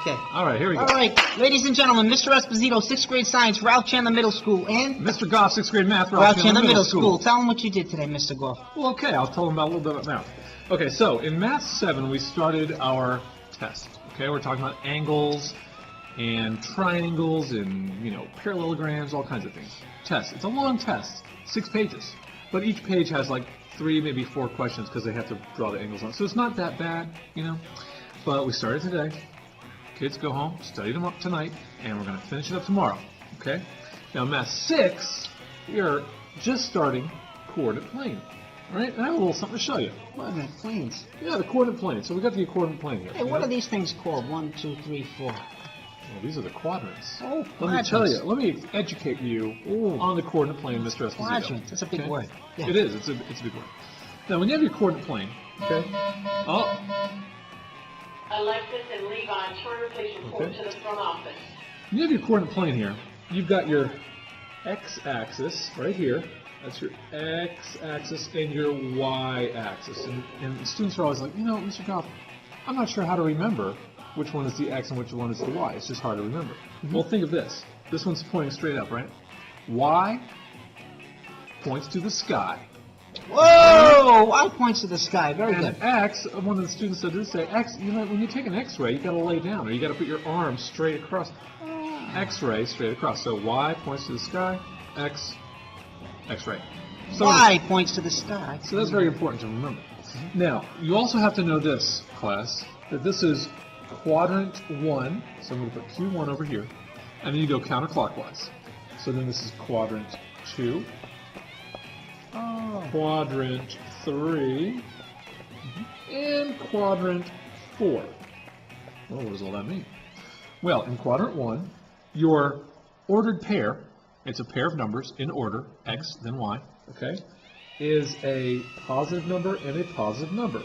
Okay. All right, here we go. All right, ladies and gentlemen, Mr. Esposito, 6th grade science, Ralph Chandler Middle School, and Mr. Goff, 6th grade math, Ralph Chandler Middle School. Tell them what you did today, Mr. Goff. Well, okay, I'll tell them about a little bit about math. Okay, so in Math 7, we started our test. Okay, we're talking about angles and triangles and, parallelograms, all kinds of things. Test. It's a long test, 6 pages. But each page has like 3, maybe 4 questions because they have to draw the angles on. So it's not that bad, But we started today. Kids go home, study them up tonight, and we're going to finish it up tomorrow. Okay? Now, Math 6, we are just starting coordinate plane. All right? And I have a little something to show you. Coordinate planes. Yeah, the coordinate plane. So we got the coordinate plane here. Hey, what are these things called? 1, 2, 3, 4. Well, these are the quadrants. Oh, Let quadrants. me tell you. Let me educate you on the coordinate plane, Mr. Esposito. Quadrants. That's a big word. Yeah. It is. It's a big word. Now, when you have your coordinate plane, okay? Oh. Alexis and Levi, turn please report to the front office. When you have your coordinate plane here, you've got your x-axis right here. That's your x-axis and your y-axis. And students are always like, Mr. Goff, I'm not sure how to remember which one is the x and which one is the y. It's just hard to remember. Well, think of this. This one's pointing straight up, right? Y points to the sky. Whoa! Y points to the sky. Very And good. X, one of the students said this, X, when you take an X-ray, you got to lay down, or you got to put your arm straight across. X-ray, straight across. So Y points to the sky, X, X-ray. So Y points to the sky. So that's very important to remember. Now, you also have to know this, class, that this is quadrant 1, so I'm going to put Q1 over here, and then you go counterclockwise. So then this is quadrant 2, quadrant 3, and quadrant 4. Well, what does all that mean? Well, in quadrant 1, your ordered pair, it's a pair of numbers in order, x, then y, okay, is a positive number and a positive number.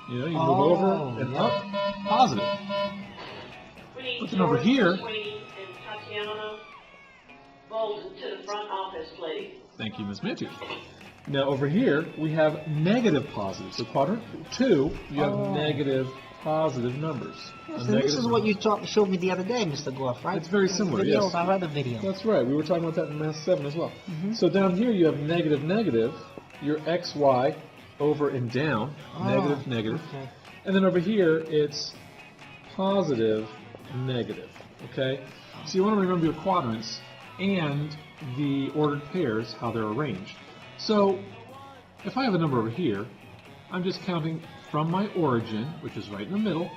You move over and up, positive. Put the number here. And Tatiana Bolton to the front office, please. Thank you, Ms. Matthews. Now over here we have negative positive. So quadrant 2, you have negative positive numbers. Yes, and this is what you showed me the other day, Mr. Goff, right? It's very similar, video yes. of our other video. That's right. We were talking about that in Math 7 as well. So down here you have negative, negative. Your x, y over and down. Negative, negative. Okay. And then over here it's positive, negative. Okay? So you want to remember your quadrants and the ordered pairs, how they're arranged. So if I have a number over here, I'm just counting from my origin, which is right in the middle.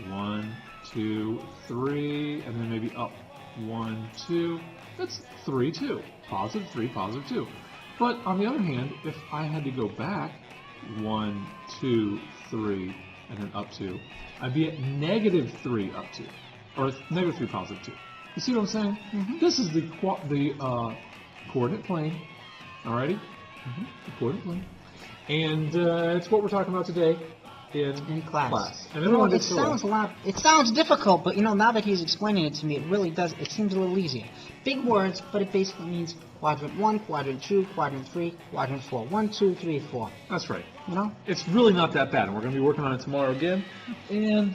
1, 2, 3, and then maybe up. 1, 2. That's 3, 2. Positive 3, positive 2. But on the other hand, if I had to go back 1, 2, 3, and then up 2, I'd be at negative 3 up 2, or negative 3 positive 2. You see what I'm saying? This is the coordinate plane. Alrighty? The coordinate plane. And it's what we're talking about today in class. And everyone gets to learn. It sounds difficult, but now that he's explaining it to me, it really does. It seems a little easier. Big words, but it basically means quadrant 1, quadrant 2, quadrant 3, quadrant 4. 1, 2, 3, 4. That's right. It's really not that bad, and we're going to be working on it tomorrow again, and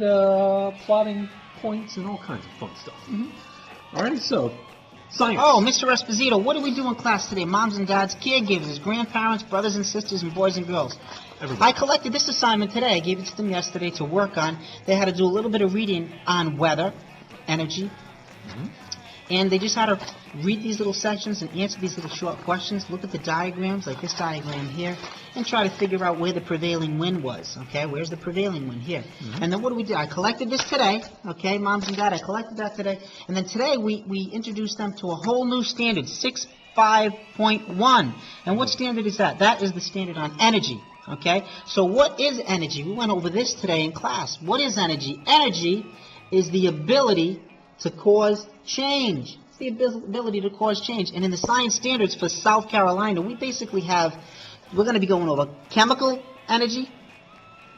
plotting points and all kinds of fun stuff. Alrighty, so science. Oh, Mr. Esposito, what do we do in class today? Moms and dads, caregivers, grandparents, brothers and sisters, and boys and girls. Everybody. I collected this assignment today. I gave it to them yesterday to work on. They had to do a little bit of reading on weather, energy, and they just had to read these little sections and answer these little short questions. Look at the diagrams, like this diagram here, and try to figure out where the prevailing wind was. Okay, where's the prevailing wind here? And then what do we do? I collected this today. Okay, moms and dad, I collected that today. And then today we introduced them to a whole new standard, 6.5.1. And what standard is that? That is the standard on energy. Okay, so what is energy? We went over this today in class. What is energy? Energy is the ability to cause change. It's the ability to cause change. And in the science standards for South Carolina, we basically have, we're going to be going over chemical energy,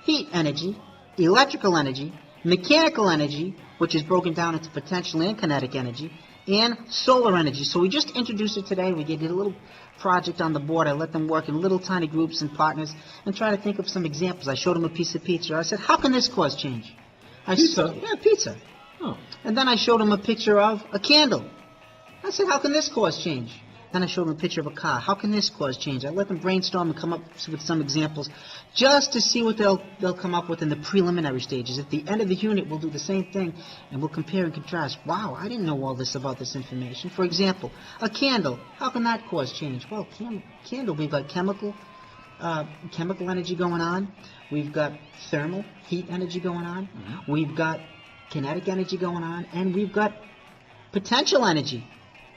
heat energy, electrical energy, mechanical energy, which is broken down into potential and kinetic energy, and solar energy. So we just introduced it today. We did a little project on the board. I let them work in little tiny groups and partners and try to think of some examples. I showed them a piece of pizza. I said, how can this cause change? Pizza? Yeah, pizza. Oh. And then I showed him a picture of a candle. I said, how can this cause change? Then I showed him a picture of a car. How can this cause change? I let them brainstorm and come up with some examples just to see what they'll come up with in the preliminary stages. At the end of the unit, we'll do the same thing, and we'll compare and contrast. Wow, I didn't know all this about this information. For example, a candle. How can that cause change? Well, candle, we've got chemical energy going on. We've got thermal, heat energy going on. Mm-hmm. We've got kinetic energy going on. And we've got potential energy.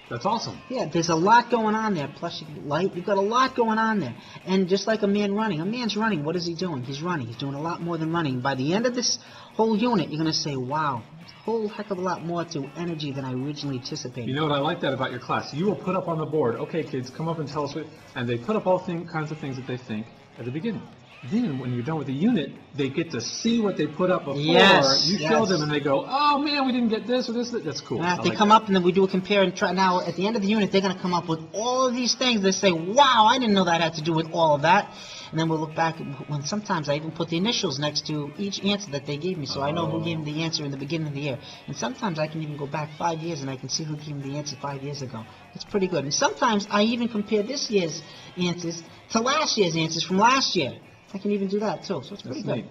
That's awesome. Yeah, there's a lot going on there. Plus, light, you've got a lot going on there. And just like a man's running, what is he doing? He's running. He's doing a lot more than running. By the end of this whole unit, you're going to say, wow, there's a whole heck of a lot more to energy than I originally anticipated. You know what I like that about your class? You will put up on the board, okay, kids, come up and tell us what, and they put up all kinds of things that they think at the beginning. Then, when you're done with the unit, they get to see what they put up before. Yes, you show them, and they go, "Oh man, we didn't get this or this." That's cool. If they come up and then we do a compare and try. Now, at the end of the unit, they're going to come up with all of these things. They say, "Wow, I didn't know that had to do with all of that." And then we'll look back. When sometimes I even put the initials next to each answer that they gave me, so I know who gave me the answer in the beginning of the year. And sometimes I can even go back 5 years and I can see who gave me the answer 5 years ago. It's pretty good. And sometimes I even compare this year's answers to last year's answers from last year. I can even do that too, so it's pretty good. Neat.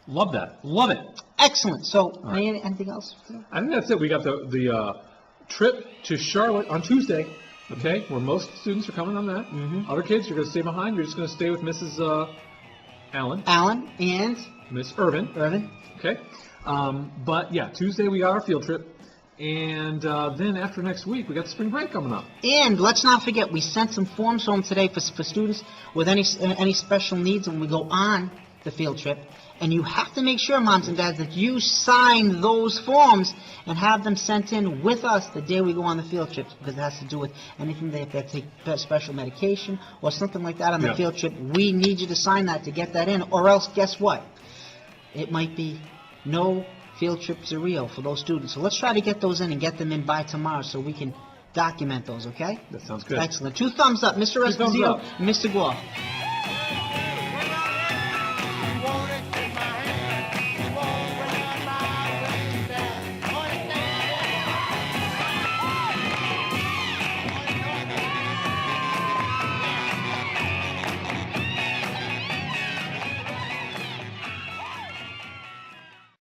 Love that. Love it. Excellent. So, right. anything else? I think that's it. We got the trip to Charlotte on Tuesday, okay, where most students are coming on that. Mm-hmm. Other kids, you're going to stay behind. You're just going to stay with Mrs. Allen. Allen and Miss Irvin. Irvin. Okay. But, yeah, Tuesday we got our field trip. And then after next week, we got spring break coming up. And let's not forget, we sent some forms home today for students with any special needs when we go on the field trip. And you have to make sure, moms and dads, that you sign those forms and have them sent in with us the day we go on the field trip, because it has to do with anything they take special medication or something like that on the field trip. We need you to sign that to get that in, or else guess what? It might be no field trips are real for those students. So let's try to get those in and get them in by tomorrow so we can document those, okay? That sounds good. Excellent. 2 thumbs up, Mr. Esposito and Mr. Goff.